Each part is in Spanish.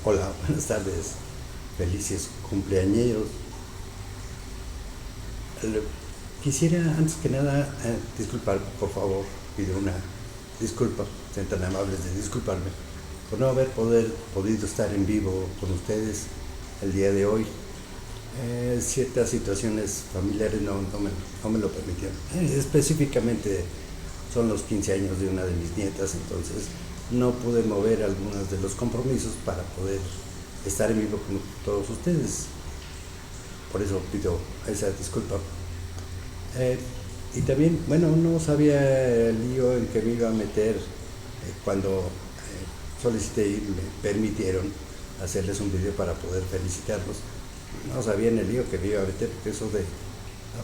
Hola, buenas tardes, felices cumpleañeros. Eh, Quisiera antes que nada disculpar, por favor, pido una disculpa, sean tan amables de disculparme por no haber podido estar en vivo con ustedes el día de hoy. Ciertas situaciones familiares no me lo permitieron. Específicamente son los 15 años de una de mis nietas, entonces no pude mover algunos de los compromisos para poder estar en vivo con todos ustedes. Por eso pido esa disculpa. Eh, y también, bueno, no sabía el lío en que me iba a meter cuando solicité y me permitieron hacerles un video para poder felicitarlos. No sabía en el lío que me iba a meter, porque eso de,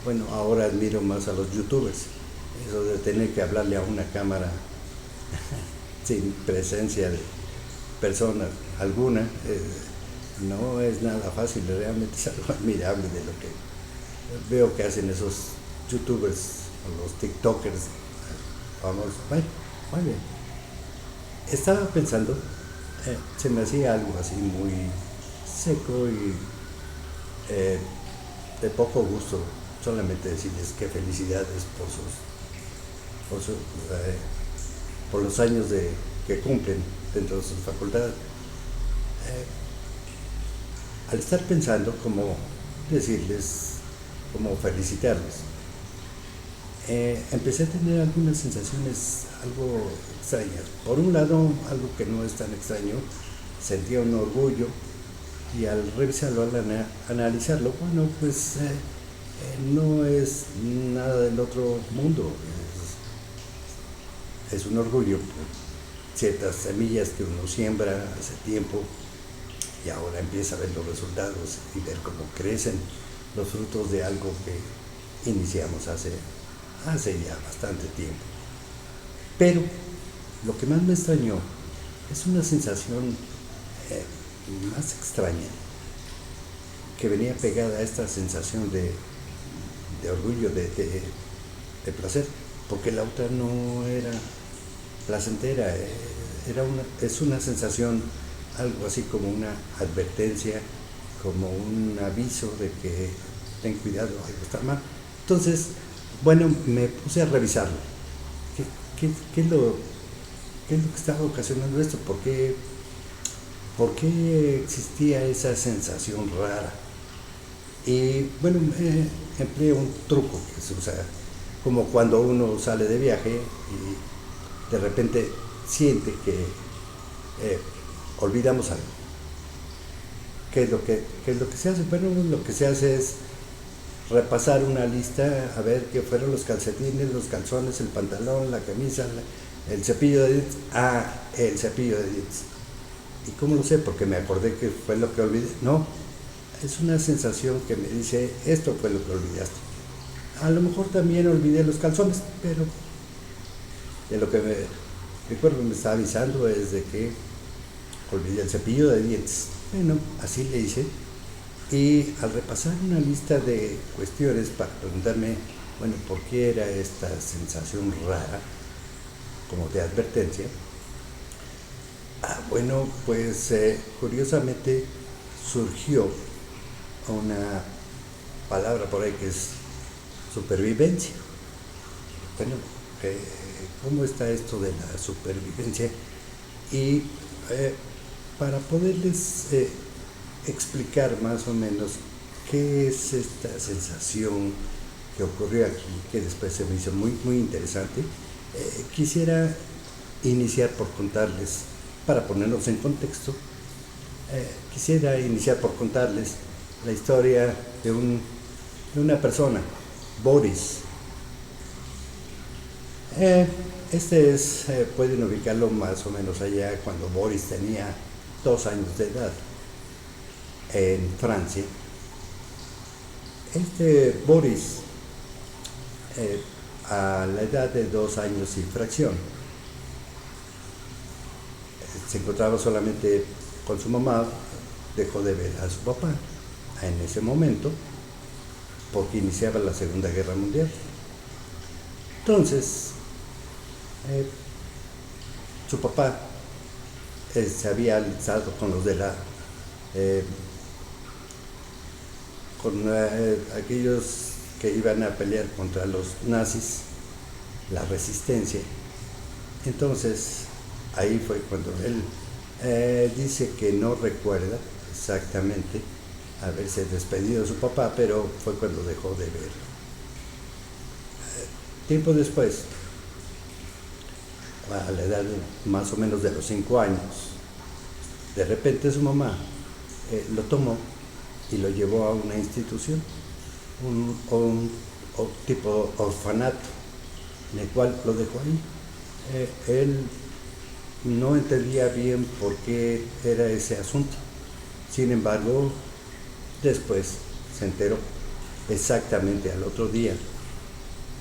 bueno, ahora admiro más a los youtubers, eso de tener que hablarle a una cámara sin presencia de persona alguna, no es nada fácil, realmente es algo admirable de lo que veo que hacen esos youtubers o los tiktokers famosos. Bueno, muy bien. Estaba pensando, se me hacía algo así muy seco y eh, de poco gusto solamente decirles que felicidades por, su, eh, por los años que cumplen dentro de sus facultades. Al estar pensando cómo decirles, cómo felicitarles, empecé a tener algunas sensaciones algo extrañas. Por un lado, algo que no es tan extraño, sentía un orgullo y al revisarlo, al analizarlo, bueno, pues no es nada del otro mundo. Es un orgullo por ciertas semillas que uno siembra hace tiempo y ahora empieza a ver los resultados y ver cómo crecen los frutos de algo que iniciamos hace ya bastante tiempo. Pero lo que más me extrañó es una sensación eh, más extraña que venía pegada a esta sensación de orgullo, de placer, porque la otra no era placentera, es una sensación, algo así como una advertencia, como un aviso de que ten cuidado, algo está mal. Entonces, bueno, me puse a revisarlo. ¿Qué, qué es qué es lo que estaba ocasionando esto? Por qué existía esa sensación rara? Y bueno, empleé un truco que se usa como cuando uno sale de viaje y de repente siente que olvidamos algo. ¿Qué es lo que se hace? Bueno, lo que se hace es repasar una lista, a ver qué fueron los calcetines, los calzones, el pantalón, la camisa, el cepillo de dientes. El cepillo de dientes. ¿Y cómo lo sé? Porque me acordé que fue lo que olvidé. No, es una sensación que me dice, esto fue lo que olvidaste. A lo mejor también olvidé los calzones, pero de lo que mi cuerpo me está avisando es de que olvidé el cepillo de dientes. Bueno, así le hice. Y al repasar una lista de cuestiones para preguntarme, bueno, ¿por qué era esta sensación rara, como de advertencia? Bueno, pues curiosamente surgió una palabra por ahí que es supervivencia. Bueno, eh, ¿cómo está esto de la supervivencia? Y para poderles explicar más o menos qué es esta sensación que ocurrió aquí, que después se me hizo muy interesante, quisiera iniciar por contarles, para ponernos en contexto, quisiera iniciar por contarles la historia de una persona, Boris. Pueden ubicarlo más o menos allá cuando Boris tenía 2 años de edad en Francia. Boris, a la edad de 2 años y fracción, se encontraba solamente con su mamá, dejó de ver a su papá en ese momento porque iniciaba la Segunda Guerra Mundial. Entonces, su papá se había alisado con los de la con aquellos que iban a pelear contra los nazis, la resistencia. Entonces ahí fue cuando él dice que no recuerda exactamente haberse despedido de su papá, pero fue cuando dejó de verlo. Tiempo después, a la edad más o menos de los 5 años, de repente su mamá lo tomó y lo llevó a una institución, un tipo orfanato, en el cual lo dejó ahí. Él no entendía bien por qué era ese asunto. Sin embargo, después se enteró exactamente al otro día.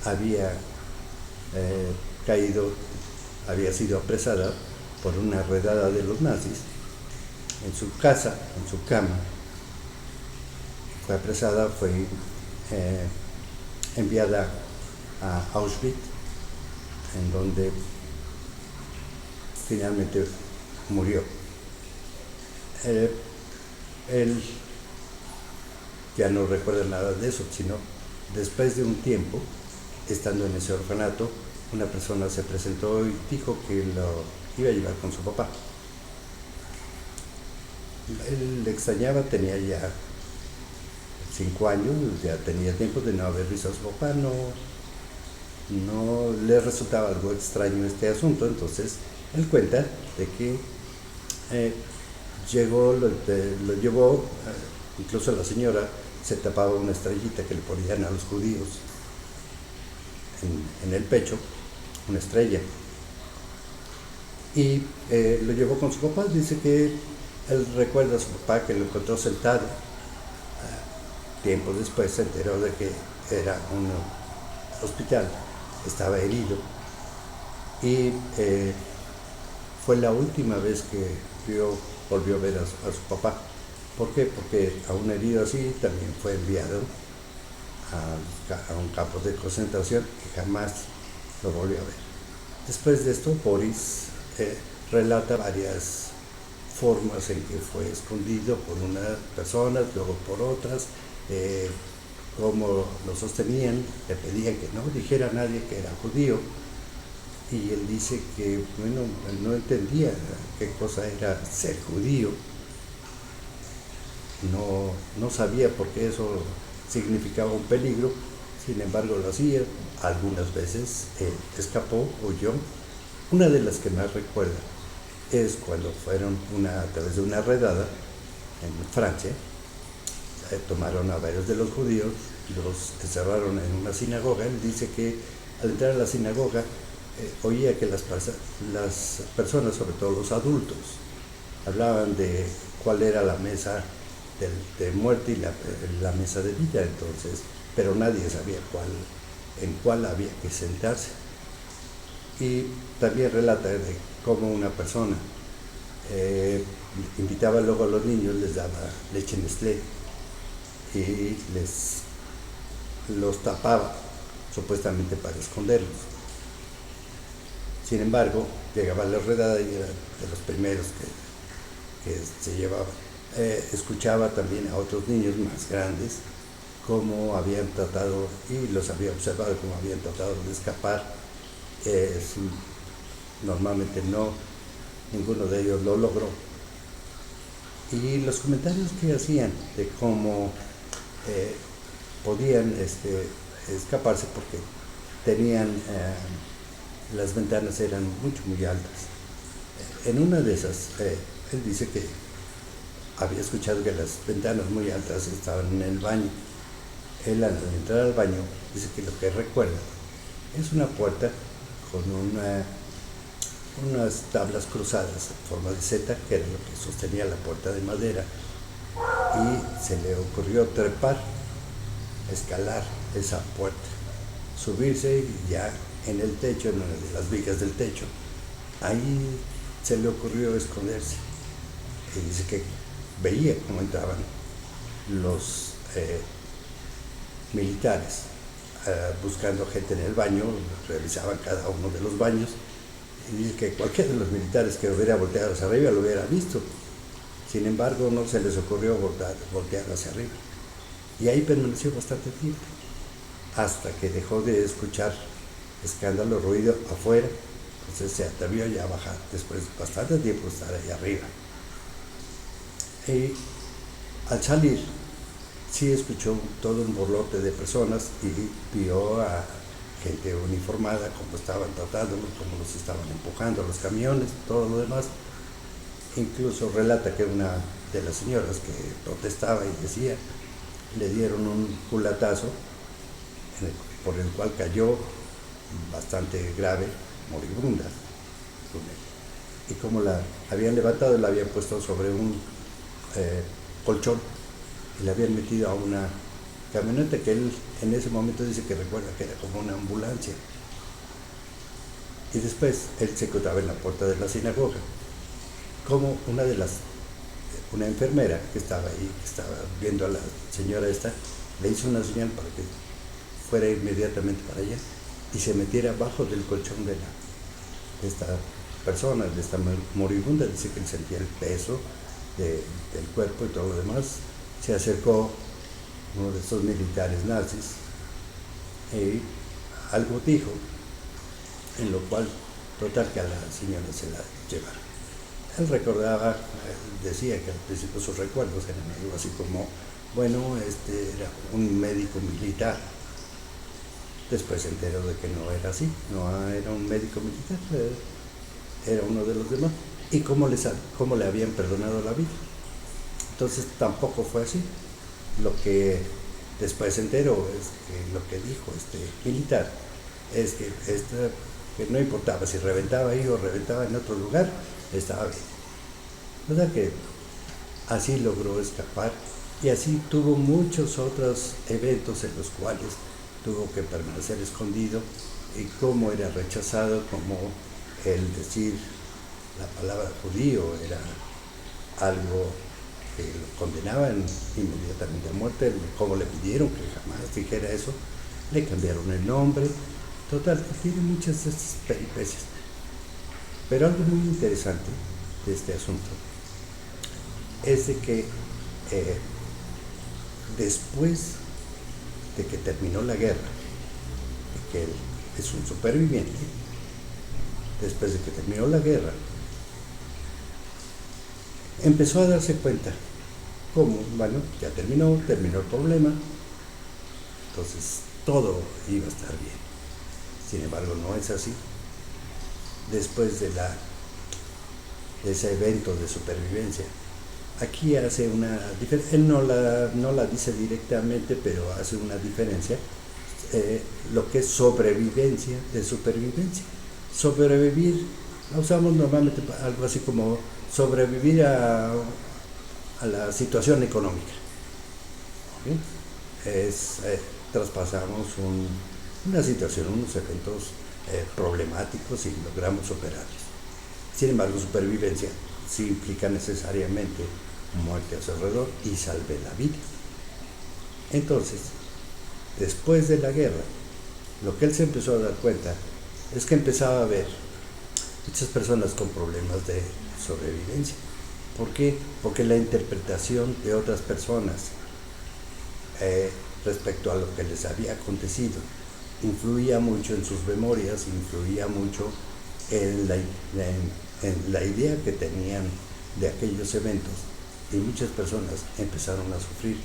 Había había sido apresada por una redada de los nazis en su casa, en su cama. Fue apresada, fue enviada a Auschwitz, en donde finalmente murió. Él ya no recuerda nada de eso, sino después de un tiempo, estando en ese orfanato, una persona se presentó y dijo que lo iba a llevar con su papá. Él le extrañaba, tenía ya 5 años, ya tenía tiempo de no haber visto a su papá, no le resultaba algo extraño este asunto. Entonces él cuenta de que lo llevó, incluso la señora se tapaba una estrellita que le ponían a los judíos en el pecho, una estrella, y lo llevó con su papá. Dice que él recuerda a su papá que lo encontró sentado. Tiempo después se enteró de que era un hospital, estaba herido, y fue la última vez que volvió a ver a su papá. ¿Por qué? Porque a un herido así también fue enviado a un campo de concentración y jamás lo volvió a ver. Después de esto, Boris relata varias formas en que fue escondido por unas personas, luego por otras, cómo lo sostenían, le pedían que no dijera a nadie que era judío, y él dice que, bueno, no entendía qué cosa era ser judío, no sabía por qué eso significaba un peligro. Sin embargo lo hacía. Algunas veces escapó, huyó. Una de las que más recuerda es cuando fueron a través de una redada en Francia, tomaron a varios de los judíos, los encerraron en una sinagoga. Él dice que al entrar a la sinagoga oía que las personas, sobre todo los adultos, hablaban de cuál era la mesa de muerte y la mesa de vida. Entonces, pero nadie sabía en cuál había que sentarse. Y también relata de cómo una persona invitaba luego a los niños, les daba leche Nestlé y los tapaba, supuestamente para esconderlos. Sin embargo, llegaba la redada y era de los primeros que se llevaban. Escuchaba también a otros niños más grandes cómo habían tratado, y los había observado cómo habían tratado de escapar. Normalmente ninguno de ellos lo logró. Y los comentarios que hacían de cómo podían escaparse, porque tenían las ventanas eran muy altas. En una de esas, él dice que había escuchado que las ventanas muy altas estaban en el baño. Él, al entrar al baño, dice que lo que recuerda es una puerta con unas tablas cruzadas en forma de Z, que era lo que sostenía la puerta de madera, y se le ocurrió escalar esa puerta, subirse, y ya en el techo, en una de las vigas del techo, ahí se le ocurrió esconderse. Y dice que veía cómo entraban los militares buscando gente en el baño, revisaban cada uno de los baños, y dice que cualquiera de los militares que hubiera volteado hacia arriba lo hubiera visto. Sin embargo, no se les ocurrió voltear hacia arriba. Y ahí permaneció bastante tiempo, hasta que dejó de escuchar escándalo, ruido afuera. Entonces se atrevió ya a bajar, después de bastante tiempo estar ahí arriba. Y al salir, sí escuchó todo un borlote de personas y vio a gente uniformada, cómo estaban tratándolos, cómo los estaban empujando a los camiones, todo lo demás. Incluso relata que una de las señoras que protestaba y decía, le dieron un culatazo por el cual cayó bastante grave, moribunda. Y como la habían levantado, la habían puesto sobre un colchón y la habían metido a una camioneta que él en ese momento dice que recuerda que era como una ambulancia. Y después él se encontraba en la puerta de la sinagoga, como una enfermera que estaba ahí, que estaba viendo a la señora esta, le hizo una señal para que fuera inmediatamente para allá y se metiera abajo del colchón de esta persona, de esta moribunda. Dice que él sentía el peso del cuerpo y todo lo demás. Se acercó uno de estos militares nazis y algo dijo, en lo cual, total, que a la señora se la llevaron. Él recordaba, decía que al principio sus recuerdos eran algo así como, bueno, era un médico militar. Después se enteró de que no era así, no era un médico militar, era uno de los demás. Y cómo le habían perdonado la vida. Entonces tampoco fue así. Lo que después se enteró es que lo que dijo este militar es que no importaba si reventaba ahí o reventaba en otro lugar, estaba bien. O sea que así logró escapar y así tuvo muchos otros eventos en los cuales tuvo que permanecer escondido y cómo era rechazado, como el decir la palabra judío era algo que lo condenaban inmediatamente a muerte, como le pidieron que jamás dijera eso, le cambiaron el nombre. Total, que tiene muchas de estas peripecias. Pero algo muy interesante de este asunto es de que después de que terminó la guerra, que él es un superviviente, después de que terminó la guerra, empezó a darse cuenta cómo, bueno, ya terminó el problema, entonces todo iba a estar bien. Sin embargo, no es así. Después de ese evento de supervivencia, aquí hace una diferencia. Él no la dice directamente, pero hace una diferencia, lo que es sobrevivencia de supervivencia. Sobrevivir, la usamos normalmente para algo así como sobrevivir a la situación económica. Traspasamos una situación, unos eventos problemáticos y logramos superarlos. Sin embargo, supervivencia sí implica necesariamente muerte a su alrededor y salve la vida. Entonces, después de la guerra, lo que él se empezó a dar cuenta es que empezaba a ver muchas personas con problemas de sobrevivencia. ¿Por qué? Porque la interpretación de otras personas respecto a lo que les había acontecido influía mucho en sus memorias, influía mucho en la idea que tenían de aquellos eventos, y muchas personas empezaron a sufrir.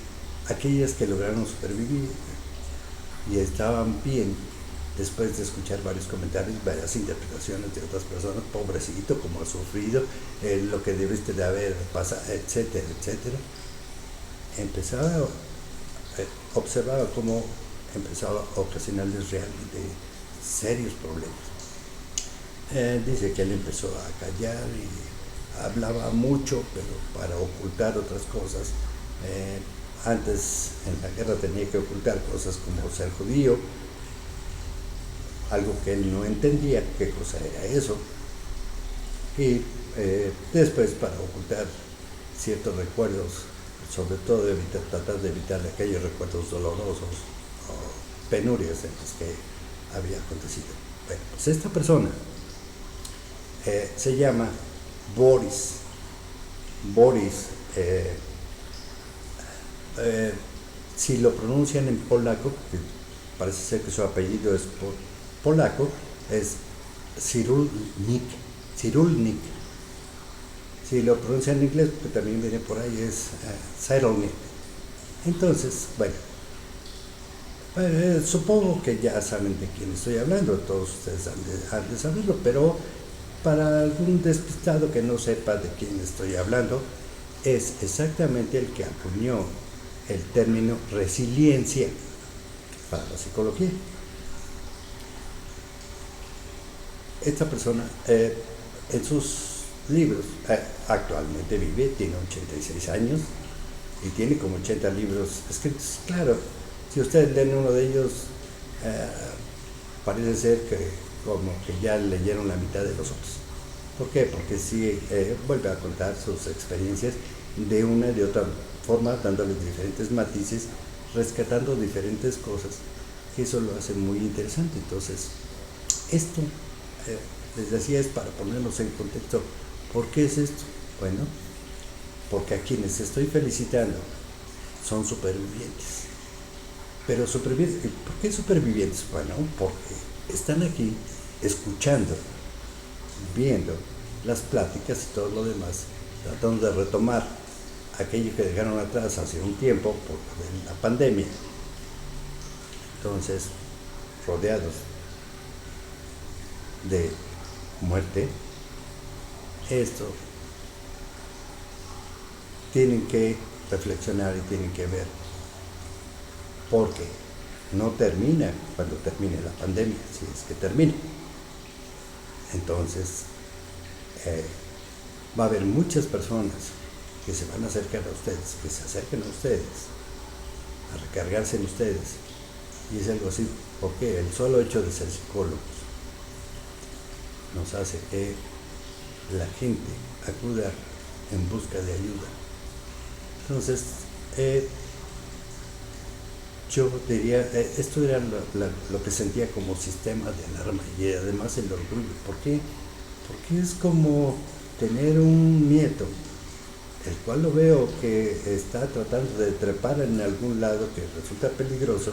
Aquellas que lograron supervivir y estaban bien, después de escuchar varios comentarios, varias interpretaciones de otras personas, pobrecito, como ha sufrido, lo que debiste de haber pasado, etcétera, etcétera, observaba cómo empezaba a ocasionarles realmente serios problemas. Dice que él empezó a callar y hablaba mucho, pero para ocultar otras cosas. Antes, en la guerra, tenía que ocultar cosas como ser judío, algo que él no entendía qué cosa era eso. Y después, para ocultar ciertos recuerdos, sobre todo tratar de evitar aquellos recuerdos dolorosos o penurias en los que había acontecido. Bueno, pues esta persona Se llama Boris. Boris, si lo pronuncian en polaco, que parece ser que su apellido es polaco, es Cyrulnik. Cyrulnik. Si lo pronuncian en inglés, que también viene por ahí, es Cyrulnik. Entonces, bueno, supongo que ya saben de quién estoy hablando, todos ustedes han de saberlo, pero para algún despistado que no sepa de quién estoy hablando, es exactamente el que acuñó el término resiliencia para la psicología. Esta persona, en sus libros, actualmente vive, tiene 86 años y tiene como 80 libros escritos. Claro, si ustedes leen uno de ellos, parece ser que como que ya leyeron la mitad de los otros. ¿Por qué? Porque sí vuelve a contar sus experiencias de una y de otra forma, dándoles diferentes matices, rescatando diferentes cosas, que eso lo hace muy interesante. Entonces, esto, les decía, es para ponernos en contexto. ¿Por qué es esto? Bueno, porque a quienes estoy felicitando son supervivientes. Pero supervivientes, ¿por qué supervivientes? Bueno, porque están aquí escuchando, viendo las pláticas y todo lo demás, tratando de retomar aquello que dejaron atrás hace un tiempo por la pandemia. Entonces, rodeados de muerte, esto tienen que reflexionar y tienen que ver, porque no termina cuando termine la pandemia, si es que termina. Entonces, va a haber muchas personas que se van a acercar a ustedes, que se acerquen a ustedes, a recargarse en ustedes. Y es algo así, porque el solo hecho de ser psicólogos nos hace que la gente acuda en busca de ayuda. Entonces, yo diría, esto era lo que sentía como sistema de alarma y además el orgullo. ¿Por qué? Porque es como tener un nieto, el cual lo veo que está tratando de trepar en algún lado que resulta peligroso.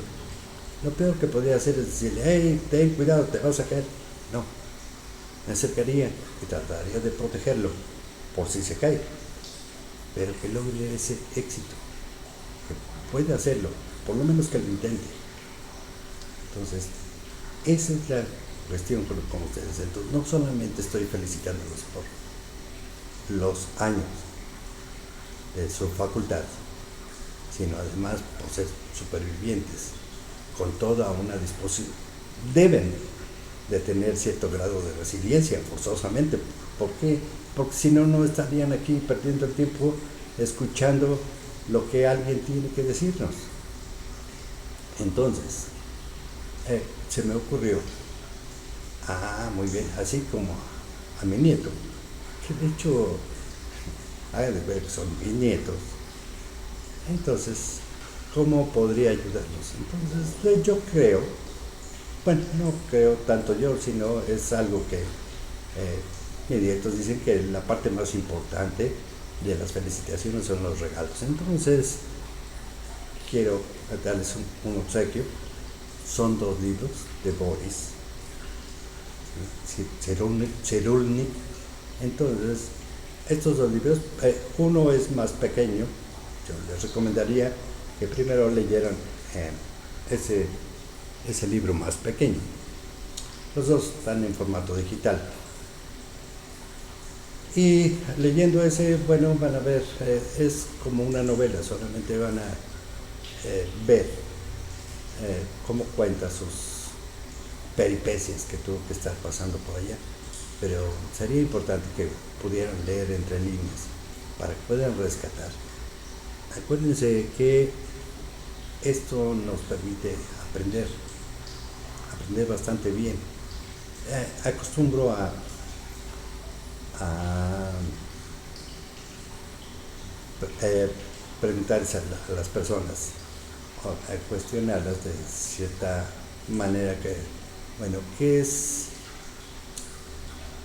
Lo peor que podría hacer es decirle, hey, ten cuidado, te vas a caer. No, me acercaría y trataría de protegerlo por si se cae, pero que logre ese éxito, que puede hacerlo, por lo menos que lo intente. Entonces, esa es la cuestión con ustedes. Entonces, no solamente estoy felicitándolos por los años de su facultad, sino además por ser supervivientes con toda una disposición. Deben de tener cierto grado de resiliencia, forzosamente. ¿Por qué? Porque si no, no estarían aquí perdiendo el tiempo escuchando lo que alguien tiene que decirnos. Entonces, se me ocurrió, muy bien, así como a mi nieto, que de hecho, hagan de ver que son mis nietos. Entonces, ¿cómo podría ayudarlos? Entonces, yo creo, bueno, no creo tanto yo, sino es algo que mis nietos dicen que la parte más importante de las felicitaciones son los regalos. Entonces, quiero darles un obsequio. Son 2 libros de Boris Cyrulnik. Entonces, estos 2 libros, uno es más pequeño. Yo les recomendaría que primero leyeran ese libro más pequeño. Los dos están en formato digital. Y leyendo ese, bueno, van a ver, es como una novela, solamente van a ver cómo cuenta sus peripecias que tuvo que estar pasando por allá. Pero sería importante que pudieran leer entre líneas para que puedan rescatar. Acuérdense que esto nos permite aprender bastante bien. Acostumbro a preguntarles a las personas, o a cuestionarlas de cierta manera que, bueno, ¿qué es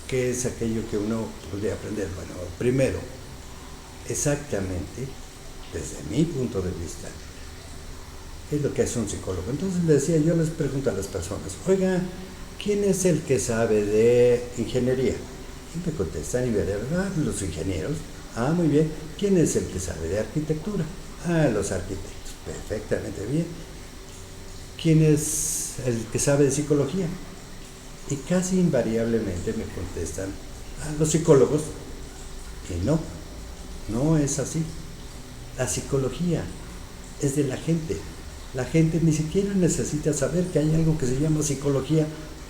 ¿qué es aquello que uno podría aprender? Bueno, primero, exactamente, desde mi punto de vista, es lo que hace un psicólogo. Entonces le decía, yo les pregunto a las personas, oiga, ¿quién es el que sabe de ingeniería? Y me contestan y me dicen, los ingenieros. Ah, muy bien. ¿Quién es el que sabe de arquitectura? Ah, los arquitectos. Perfectamente bien. ¿Quién es el que sabe de psicología? Y casi invariablemente me contestan, los psicólogos. Y no, no es así. La psicología es de la gente. La gente ni siquiera necesita saber que hay algo que se llama psicología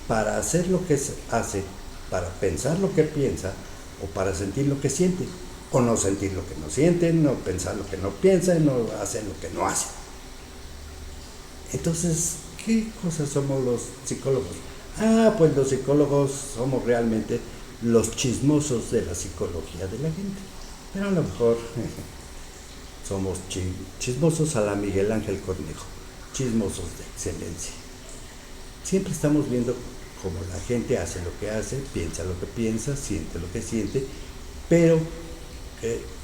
para hacer lo que hace, para pensar lo que piensa o para sentir lo que siente, o no sentir lo que no siente, no pensar lo que no piensa, no hacer lo que no hace. Entonces, ¿qué cosas somos los psicólogos? Ah, pues los psicólogos somos realmente los chismosos de la psicología de la gente. Pero a lo mejor somos chismosos a la Miguel Ángel Cornejo, chismosos de excelencia. Siempre estamos viendo cómo la gente hace lo que hace, piensa lo que piensa, siente lo que siente, pero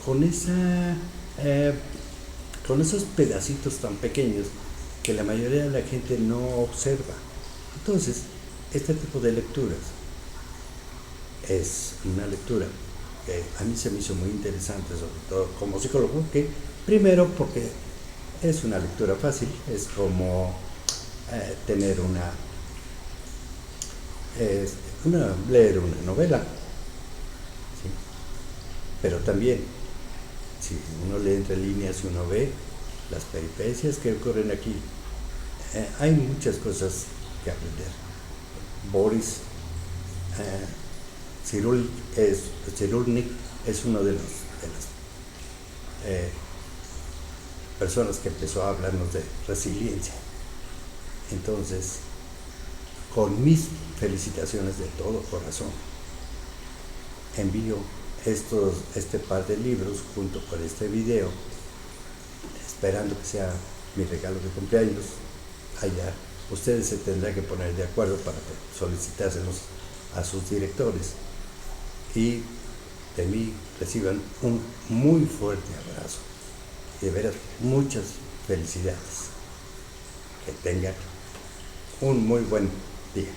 con esos pedacitos tan pequeños que la mayoría de la gente no observa. Entonces, este tipo de lecturas es una lectura que a mí se me hizo muy interesante, sobre todo como psicólogo, que primero porque es una lectura fácil, es como tener leer una novela, ¿sí? Pero también, si uno lee entre líneas y uno ve las peripecias que ocurren aquí, hay muchas cosas que aprender. Boris Cyrulnik es uno de las personas que empezó a hablarnos de resiliencia. Entonces, con mis felicitaciones de todo corazón, envío este par de libros junto con este video, esperando que sea mi regalo de cumpleaños. Allá ustedes se tendrán que poner de acuerdo para solicitárselos a sus directores, y de mí reciban un muy fuerte abrazo y de veras muchas felicidades. Que tengan un muy buen día.